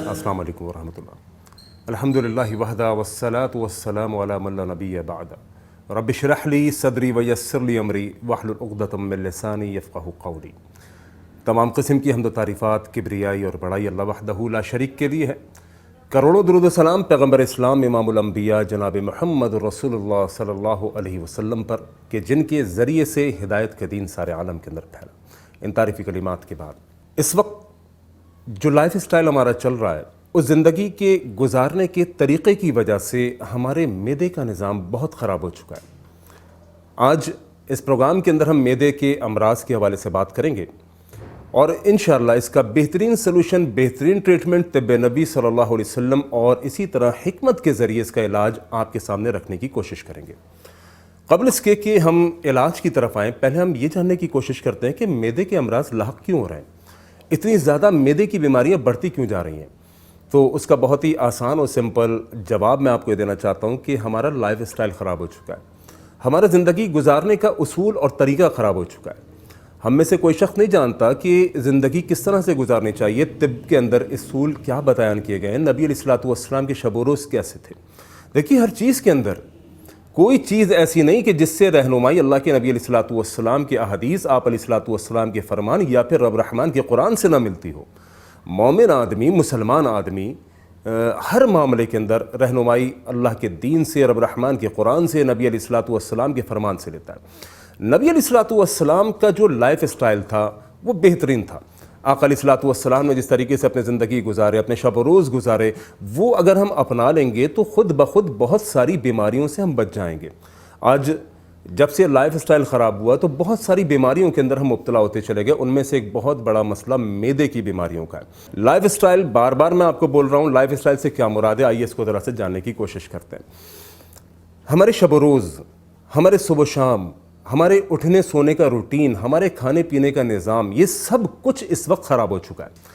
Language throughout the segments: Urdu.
السلام علیکم ورحمۃ اللہ۔ الحمدللہ وحدہ والصلاۃ والسلام علی من لا نبی بعد۔ رب اشرح لی صدری ویسر لی امری واحلل عقدۃ من لسانی یفقہوا قولی۔ تمام قسم کی حمد و تعریفات، کبریائی اور بڑائی اللہ وحدہ لا شریک کے لیے ہے۔ کروڑوں درود و سلام پیغمبر اسلام امام الانبیاء جناب محمد رسول اللہ صلی اللہ علیہ وسلم پر کہ جن کے ذریعے سے ہدایت کا دین سارے عالم کے اندر پھیلا۔ ان تعریفی کلمات کے بعد اس وقت جو لائف اسٹائل ہمارا چل رہا ہے، اس زندگی کے گزارنے کے طریقے کی وجہ سے ہمارے معدے کا نظام بہت خراب ہو چکا ہے۔ آج اس پروگرام کے اندر ہم معدے کے امراض کے حوالے سے بات کریں گے اور انشاءاللہ اس کا بہترین سلوشن، بہترین ٹریٹمنٹ طب نبی صلی اللہ علیہ وسلم اور اسی طرح حکمت کے ذریعے اس کا علاج آپ کے سامنے رکھنے کی کوشش کریں گے۔ قبل اس کے کہ ہم علاج کی طرف آئیں، پہلے ہم یہ جاننے کی کوشش کرتے ہیں کہ معدے کے امراض لاحق کیوں ہو رہے ہیں، اتنی زیادہ معدے کی بیماریاں بڑھتی کیوں جا رہی ہیں۔ تو اس کا بہت ہی آسان اور سمپل جواب میں آپ کو یہ دینا چاہتا ہوں کہ ہمارا لائف اسٹائل خراب ہو چکا ہے، ہمارا زندگی گزارنے کا اصول اور طریقہ خراب ہو چکا ہے۔ ہم میں سے کوئی شخص نہیں جانتا کہ زندگی کس طرح سے گزارنی چاہیے، طب کے اندر اصول کیا بیان کیے گئے ہیں، نبی علیہ الصلوۃ والسلام کے شب و روز کیسے تھے۔ دیکھیے، ہر چیز کے اندر کوئی چیز ایسی نہیں کہ جس سے رہنمائی اللہ کے نبی علیہ الصلوۃ والسلام کے احادیث، آپ علیہ الصلوۃ والسلام کے فرمان یا پھر رب رحمان کے قرآن سے نہ ملتی ہو۔ مومن آدمی، مسلمان آدمی ہر معاملے کے اندر رہنمائی اللہ کے دین سے، رب رحمان کے قرآن سے، نبی علیہ الصلوۃ والسلام کے فرمان سے لیتا ہے۔ نبی علیہ الصلوۃ والسلام کا جو لائف اسٹائل تھا وہ بہترین تھا۔ آقا علیہ الصلوۃ والسلام نے جس طریقے سے اپنے زندگی گزارے، اپنے شب و روز گزارے، وہ اگر ہم اپنا لیں گے تو خود بخود بہت ساری بیماریوں سے ہم بچ جائیں گے۔ آج جب سے لائف اسٹائل خراب ہوا تو بہت ساری بیماریوں کے اندر ہم مبتلا ہوتے چلے گئے۔ ان میں سے ایک بہت بڑا مسئلہ معدے کی بیماریوں کا ہے۔ لائف اسٹائل، بار بار میں آپ کو بول رہا ہوں، لائف اسٹائل سے کیا مراد ہے، آئیے اس کو ذرا سے جاننے کی کوشش کرتے ہیں۔ ہمارے شب و روز، ہمارے صبح و شام، ہمارے اٹھنے سونے کا روٹین، ہمارے کھانے پینے کا نظام، یہ سب کچھ اس وقت خراب ہو چکا ہے۔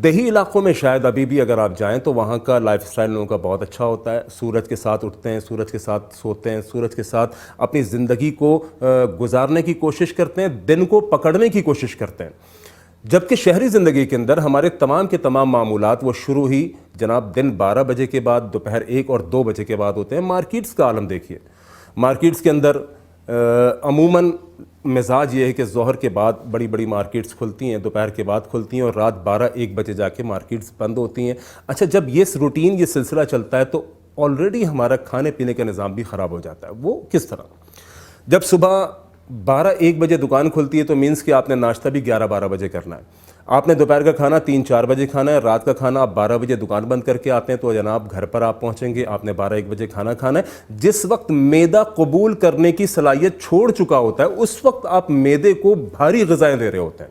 دیہی علاقوں میں شاید ابھی بھی اگر آپ جائیں تو وہاں کا لائف اسٹائل لوگوں کا بہت اچھا ہوتا ہے۔ سورج کے ساتھ اٹھتے ہیں، سورج کے ساتھ سوتے ہیں، سورج کے ساتھ اپنی زندگی کو گزارنے کی کوشش کرتے ہیں، دن کو پکڑنے کی کوشش کرتے ہیں۔ جبکہ شہری زندگی کے اندر ہمارے تمام کے تمام معمولات وہ شروع ہی جناب دن 12 بجے کے بعد، دوپہر 1 اور 2 بجے کے بعد ہوتے ہیں۔ مارکیٹس کا عالم دیکھیے، مارکیٹس کے اندر عموماً مزاج یہ ہے کہ ظہر کے بعد بڑی بڑی مارکیٹس کھلتی ہیں، دوپہر کے بعد کھلتی ہیں اور رات 12-1 بجے جا کے مارکیٹس بند ہوتی ہیں۔ اچھا، جب یہ روٹین، یہ سلسلہ چلتا ہے تو آلریڈی ہمارا کھانے پینے کا نظام بھی خراب ہو جاتا ہے۔ وہ کس طرح؟ جب صبح 12-1 بجے دکان کھلتی ہے تو مینس کہ آپ نے ناشتہ بھی 11-12 بجے کرنا ہے، آپ نے دوپہر کا کھانا 3-4 بجے کھانا ہے، رات کا کھانا آپ 12 بجے دکان بند کر کے آتے ہیں تو جناب گھر پر آپ پہنچیں گے، آپ نے 12-1 بجے کھانا کھانا ہے۔ جس وقت معدہ قبول کرنے کی صلاحیت چھوڑ چکا ہوتا ہے، اس وقت آپ معدے کو بھاری غذائیں دے رہے ہوتے ہیں۔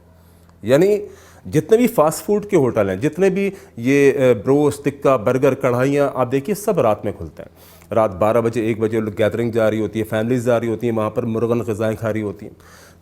یعنی جتنے بھی فاسٹ فوڈ کے ہوٹل ہیں، جتنے بھی یہ بروسٹ، ٹکا، برگر، کڑھائیاں، آپ دیکھیے سب رات میں کھلتے ہیں۔ رات 12 بجے 1 بجے گیدرنگ جا رہی ہوتی ہے، فیملیز جا رہی ہوتی ہیں، وہاں پر مرغن غذائیں کھا رہی ہوتی ہیں،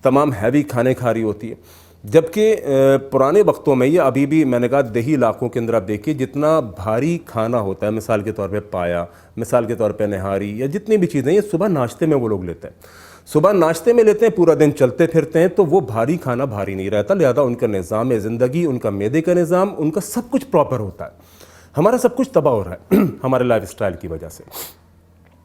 تمام ہیوی کھانے کھا رہی ہوتی ہے۔ جبکہ پرانے وقتوں میں، یہ ابھی بھی میں نے کہا دیہی علاقوں کے اندر آپ دیکھیے جتنا بھاری کھانا ہوتا ہے، مثال کے طور پہ پایا، مثال کے طور پہ نہاری یا جتنی بھی چیزیں، یہ صبح ناشتے میں وہ لوگ لیتے ہیں۔ صبح ناشتے میں لیتے ہیں، پورا دن چلتے پھرتے ہیں تو وہ بھاری کھانا بھاری نہیں رہتا، لہذا ان کا نظام زندگی، ان کا معدے کا نظام، ان کا سب کچھ پراپر ہوتا ہے۔ ہمارا سب کچھ تباہ ہو رہا ہے ہمارے لائف اسٹائل کی وجہ سے۔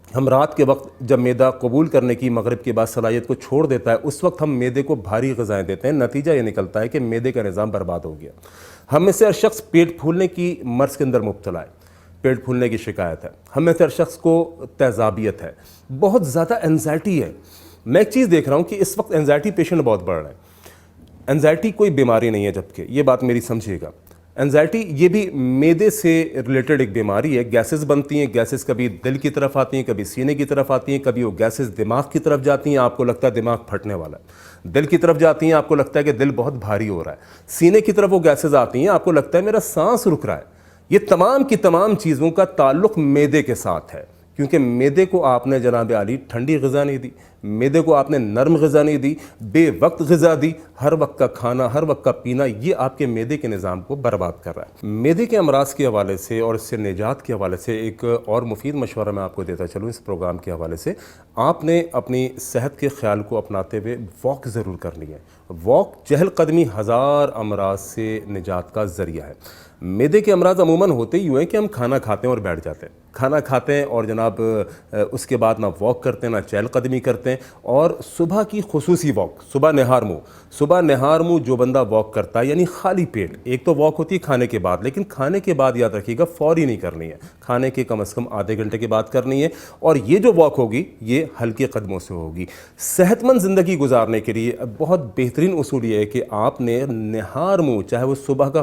ہم رات کے وقت جب معدہ قبول کرنے کی مغرب کے بعد صلاحیت کو چھوڑ دیتا ہے، اس وقت ہم معدے کو بھاری غذائیں دیتے ہیں۔ نتیجہ یہ نکلتا ہے کہ معدے کا نظام برباد ہو گیا۔ ہم میں سے ہر شخص پیٹ پھولنے کی مرض کے اندر مبتلا ہے، پیٹ پھولنے کی شکایت ہے۔ ہم میں سے ہر شخص کو تیزابیت ہے، بہت زیادہ انزائٹی ہے۔ میں ایک چیز دیکھ رہا ہوں کہ اس وقت انزائٹی پیشنٹ بہت بڑھ رہے ہیں۔ انزائٹی کوئی بیماری نہیں ہے، جبکہ یہ بات میری سمجھیے گا، انزائٹی یہ بھی معدے سے ریلیٹڈ ایک بیماری ہے۔ گیسز بنتی ہیں، گیسز کبھی دل کی طرف آتی ہیں، کبھی سینے کی طرف آتی ہیں، کبھی وہ گیسز دماغ کی طرف جاتی ہیں، آپ کو لگتا ہے دماغ پھٹنے والا ہے۔ دل کی طرف جاتی ہیں، آپ کو لگتا ہے کہ دل بہت بھاری ہو رہا ہے۔ سینے کی طرف وہ گیسز آتی ہیں، آپ کو لگتا ہے میرا سانس رک رہا ہے۔ یہ تمام کی تمام چیزوں کا تعلق معدے کے ساتھ ہے، کیونکہ معدے کو آپ نے جناب عالی ٹھنڈی غذا نہیں دی، معدے کو آپ نے نرم غذا نہیں دی، بے وقت غذا دی، ہر وقت کا کھانا، ہر وقت کا پینا، یہ آپ کے معدے کے نظام کو برباد کر رہا ہے۔ معدے کے امراض کے حوالے سے اور اس سے نجات کے حوالے سے ایک اور مفید مشورہ میں آپ کو دیتا چلوں اس پروگرام کے حوالے سے، آپ نے اپنی صحت کے خیال کو اپناتے ہوئے واک ضرور کرنی ہے۔ واک چہل قدمی ہزار امراض سے نجات کا ذریعہ ہے۔ معدے کے امراض عموماً ہوتے ہی ہیں کہ ہم کھانا کھاتے ہیں اور بیٹھ جاتے ہیں، کھانا کھاتے ہیں اور جناب اس کے بعد نہ واک کرتے ہیں نہ چہل قدمی کرتے ہیں، اور صبح کی خصوصی واک، صبح نہار منہ جو بندہ واک کرتا ہے یعنی خالی پیٹ، ایک تو واک ہوتی ہے کھانے کے بعد، لیکن کھانے کے بعد یاد رکھیے گا فوری نہیں کرنی ہے، کھانے کے کم از کم آدھے گھنٹے کے بعد کرنی ہے، اور یہ جو واک ہوگی یہ ہلکے قدموں سے ہوگی۔ صحت مند زندگی گزارنے کے لیے بہت بہترین اصول یہ ہے کہ آپ نے نہار منہ، چاہے وہ صبح کا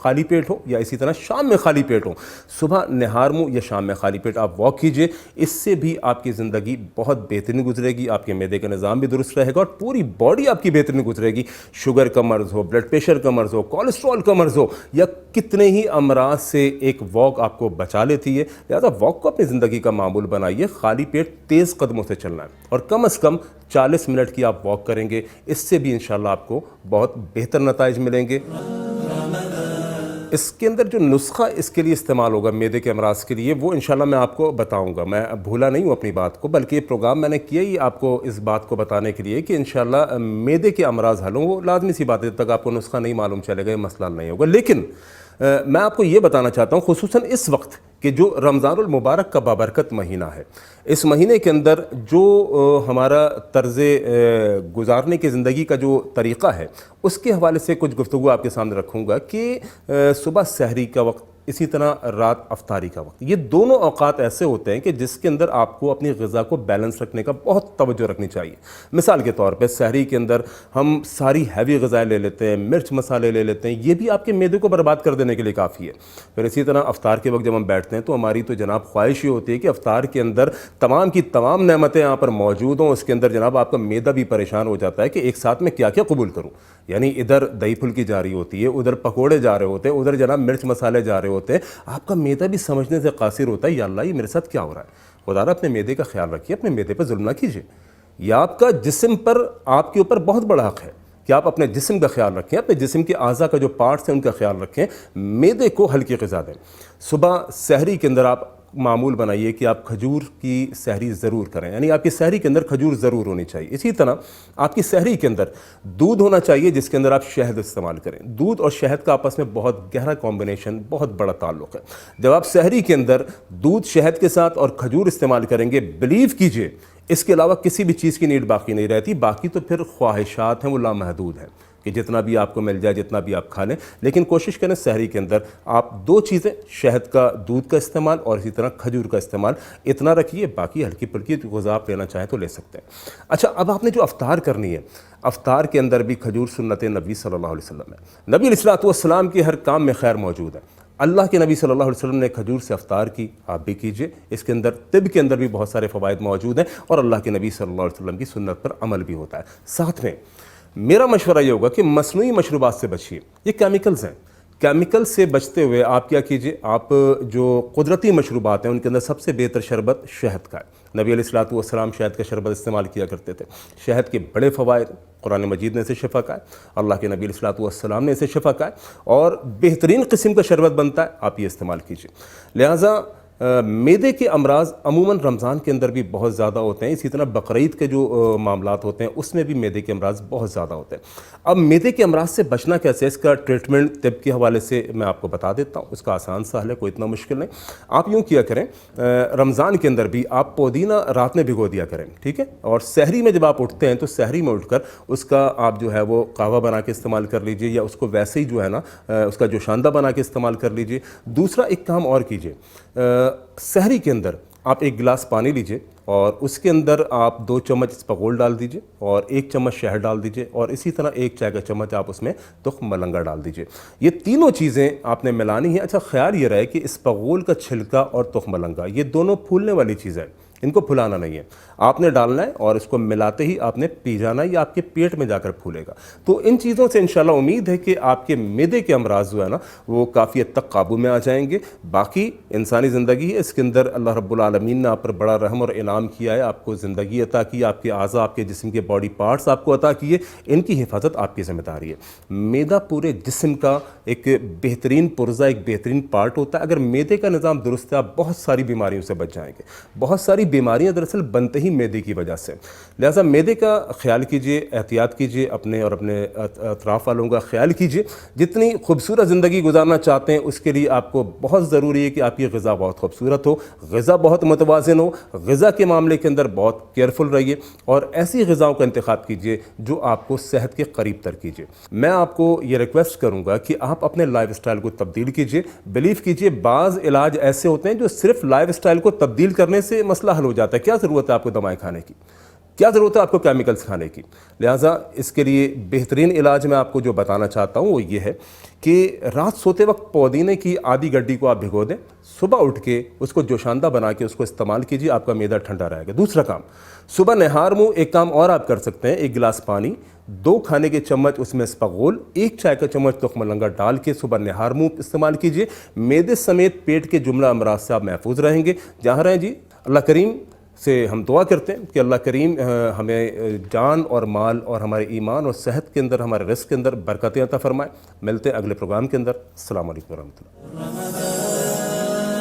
خالی پیٹ ہو یا اسی طرح شام میں خالی پیٹ ہو، صبح نہار منہ یا شام میں خالی پیٹ آپ واک کیجئے، اس سے بھی آپ کی زندگی بہت بہترین گزرے گی، آپ کے معدے کا نظام بھی درست رہے گا اور پوری باڈی آپ کی بہترین گزرے گی۔ شوگر کا مرض ہو، بلڈ پریشر کا مرض ہو، کولیسٹرول کا مرض ہو یا کتنے ہی امراض سے ایک واک آپ کو بچا لیتی ہے۔ لہذا واک کو اپنی زندگی کا معمول بنائیے، خالی پیٹ تیز قدموں سے چلنا ہے، اور کم از کم 40 منٹ کی آپ واک کریں گے، اس سے بھی انشاءاللہ آپ کو بہت بہتر نتائج ملیں گے۔ اس کے اندر جو نسخہ اس کے لیے استعمال ہوگا معدے کے امراض کے لیے، وہ انشاءاللہ میں آپ کو بتاؤں گا، میں بھولا نہیں ہوں اپنی بات کو، بلکہ یہ پروگرام میں نے کیا ہی آپ کو اس بات کو بتانے کے لیے کہ انشاءاللہ معدے کے امراض حل ہوں۔ وہ لازمی سی بات ہے، جب تک آپ کو نسخہ نہیں معلوم چلے گا یہ مسئلہ حل نہیں ہوگا۔ لیکن میں آپ کو یہ بتانا چاہتا ہوں، خصوصاً اس وقت کہ جو رمضان المبارک کا بابرکت مہینہ ہے، اس مہینے کے اندر جو ہمارا طرز گزارنے کی زندگی کا جو طریقہ ہے، اس کے حوالے سے کچھ گفتگو آپ کے سامنے رکھوں گا کہ صبح سحری کا وقت، اسی طرح رات افطاری کا وقت، یہ دونوں اوقات ایسے ہوتے ہیں کہ جس کے اندر آپ کو اپنی غذا کو بیلنس رکھنے کا بہت توجہ رکھنی چاہیے۔ مثال کے طور پہ سحری کے اندر ہم ساری ہیوی غذائیں لے لیتے ہیں، مرچ مسالے لے لیتے ہیں، یہ بھی آپ کے معدے کو برباد کر دینے کے لیے کافی ہے۔ پھر اسی طرح افطار کے وقت جب ہم بیٹھتے ہیں تو ہماری تو جناب خواہش یہ ہوتی ہے کہ افطار کے اندر تمام کی تمام نعمتیں یہاں پر موجود ہوں، اس کے اندر جناب آپ کا معدہ بھی پریشان ہو جاتا ہے کہ ایک ساتھ میں کیا کیا قبول کروں، یعنی ادھر دہی پھلکی جا رہی ہوتی ہے، ادھر پکوڑے جا رہے ہوتے ہیں، ادھر جناب مرچ مسالے جا رہے ہوتے ہیں، آپ کا معدہ بھی سمجھنے سے قاصر ہوتا ہے یا اللہ یہ میرے ساتھ کیا ہو رہا ہے۔ خدا را اپنے معدے کا خیال رکھیے، اپنے معدے پر ظلم نہ کیجیے، یہ آپ کا جسم پر آپ کے اوپر بہت بڑا حق ہے کہ آپ اپنے جسم کا خیال رکھیں، اپنے جسم کے اعضاء کا جو پارٹس ہیں ان کا خیال رکھیں، معدے کو ہلکی غذا دیں۔ صبح سحری کے اندر آپ معمول بنائیے کہ آپ کھجور کی سحری ضرور کریں، یعنی آپ کی سحری کے اندر کھجور ضرور ہونی چاہیے۔ اسی طرح آپ کی سحری کے اندر دودھ ہونا چاہیے جس کے اندر آپ شہد استعمال کریں۔ دودھ اور شہد کا آپس میں بہت گہرا کمبینیشن، بہت بڑا تعلق ہے۔ جب آپ سحری کے اندر دودھ شہد کے ساتھ اور کھجور استعمال کریں گے، بلیو کیجئے اس کے علاوہ کسی بھی چیز کی نیڈ باقی نہیں رہتی، باقی تو پھر خواہشات ہیں وہ لامحدود ہیں کہ جتنا بھی آپ کو مل جائے، جتنا بھی آپ کھا لیں، لیکن کوشش کریں سحری کے اندر آپ دو چیزیں، شہد کا دودھ کا استعمال اور اسی طرح کھجور کا استعمال اتنا رکھیے، باقی ہلکی پھلکی غذا آپ لینا چاہیں تو لے سکتے ہیں۔ اچھا، اب آپ نے جو افطار کرنی ہے، افطار کے اندر بھی کھجور سنت نبی صلی اللہ علیہ وسلم ہے۔ نبی علیہ السلام کے ہر کام میں خیر موجود ہے۔ اللہ کے نبی صلی اللہ علیہ وسلم نے کھجور سے افطار کی، آپ بھی کیجئے، اس کے اندر طب کے اندر بھی بہت سارے فوائد موجود ہیں اور اللہ کے نبی صلی اللہ علیہ وسلم کی سنت پر عمل بھی ہوتا ہے۔ ساتھ میں میرا مشورہ یہ ہوگا کہ مصنوعی مشروبات سے بچیے، یہ کیمیکلز ہیں، کیمیکل سے بچتے ہوئے آپ کیا کیجئے، آپ جو قدرتی مشروبات ہیں ان کے اندر سب سے بہتر شربت شہد کا ہے۔ نبی علیہ السلام شہد کا شربت استعمال کیا کرتے تھے۔ شہد کے بڑے فوائد، قرآن مجید نے اسے شفا کہا ہے، اللہ کے نبی علیہ السلام نے اسے شفا کہا ہے، اور بہترین قسم کا شربت بنتا ہے، آپ یہ استعمال کیجئے۔ لہٰذا معدے کے امراض عموماً رمضان کے اندر بھی بہت زیادہ ہوتے ہیں، اسی طرح بقرعید کے جو معاملات ہوتے ہیں اس میں بھی معدے کے امراض بہت زیادہ ہوتے ہیں۔ اب معدے کے امراض سے بچنا کیسے، اس کا ٹریٹمنٹ طب کے حوالے سے میں آپ کو بتا دیتا ہوں، اس کا آسان سا حل ہے، کوئی اتنا مشکل نہیں۔ آپ یوں کیا کریں، رمضان کے اندر بھی آپ پودینہ رات میں بھگو دیا کریں، ٹھیک ہے، اور سحری میں جب آپ اٹھتے ہیں تو سحری میں اٹھ کر اس کا آپ جو ہے وہ قہوہ بنا کے استعمال کر لیجئے، یا اس کو ویسے ہی جو ہے نا اس کا جوشاندہ بنا کے استعمال کر لیجئے۔ دوسرا ایک کام اور کیجئے، سحری کے اندر آپ ایک گلاس پانی لیجئے اور اس کے اندر آپ 2 چمچ اسپغول ڈال دیجئے اور 1 چمچ شہد ڈال دیجئے، اور اسی طرح 1 چائے کا چمچ آپ اس میں تخم ملنگا ڈال دیجئے۔ یہ تینوں چیزیں آپ نے ملانی ہیں۔ اچھا، خیال یہ رہے کہ اسپغول کا چھلکا اور تخم ملنگا یہ دونوں پھولنے والی چیزیں ہیں، ان کو پھلانا نہیں ہے، آپ نے ڈالنا ہے اور اس کو ملاتے ہی آپ نے پی جانا ہے، یہ آپ کے پیٹ میں جا کر پھولے گا۔ تو ان چیزوں سے انشاءاللہ امید ہے کہ آپ کے معدے کے امراض جو ہے نا وہ کافی حد تک قابو میں آ جائیں گے۔ باقی انسانی زندگی ہے، اس کے اندر اللہ رب العالمین نے آپ پر بڑا رحم اور انعام کیا ہے، آپ کو زندگی عطا کی، آپ کے اعضاء، آپ کے جسم کے باڈی پارٹس آپ کو عطا کیے، ان کی حفاظت آپ کی ذمہ داری ہے۔ معدہ پورے جسم کا ایک بہترین پرزہ، ایک بہترین پارٹ ہوتا ہے۔ اگر معدے کا نظام درست ہے آپ بہت ساری بیماریوں سے بچ جائیں گے۔ بہت ساری بیماریاں دراصل بنتے ہی معدے کی وجہ سے، لہٰذا معدے کا خیال کیجئے، احتیاط کیجئے، اپنے اور اپنے اطراف والوں کا خیال کیجئے۔ جتنی خوبصورت زندگی گزارنا چاہتے ہیں اس کے لیے آپ کو بہت ضروری ہے کہ آپ کی غذا بہت خوبصورت ہو، غذا بہت متوازن ہو، غذا کے معاملے کے اندر بہت کیئرفل رہیے اور ایسی غذاؤں کا انتخاب کیجئے جو آپ کو صحت کے قریب تر کیجئے۔ میں آپ کو یہ ریکویسٹ کروں گا کہ آپ اپنے لائف اسٹائل کو تبدیل کیجئے۔ بلیو کیجئے بعض علاج ایسے ہوتے ہیں جو صرف لائف اسٹائل کو تبدیل کرنے سے مسئلہ حل ہو جاتا ہے۔ کیا ضرورت ہے آپ کو دوائیں کھانے کی؟ کیا ضرورت ہے آپ کو کیمیکلز کھانے کی؟ لہٰذا اس کے لیے بہترین علاج میں آپ کو جو بتانا چاہتا ہوں وہ یہ ہے کہ رات سوتے وقت پودینے کی آدھی گڈی کو آپ بھگو دیں، صبح اٹھ کے اس کو جوشاندہ بنا کے اس کو استعمال کیجیے، آپ کا معدہ ٹھنڈا رہے گا۔ دوسرا کام، صبح نہار منہ ایک کام اور آپ کر سکتے ہیں، ایک گلاس پانی، 2 کھانے کے چمچ اس میں اسپغول، 1 چائے کا چمچ تخم مرنگا ڈال کے صبح نہار منہ استعمال کیجیے۔ معدے سمیت پیٹ کے جملہ امراض سے آپ محفوظ رہیں گے۔ جہاں رہیں جی، اللہ کریم سے ہم دعا کرتے ہیں کہ اللہ کریم ہمیں جان اور مال اور ہمارے ایمان اور صحت کے اندر، ہمارے رزق کے اندر برکتیں عطا فرمائے۔ ملتے ہیں اگلے پروگرام کے اندر۔ السلام علیکم ورحمۃ اللہ۔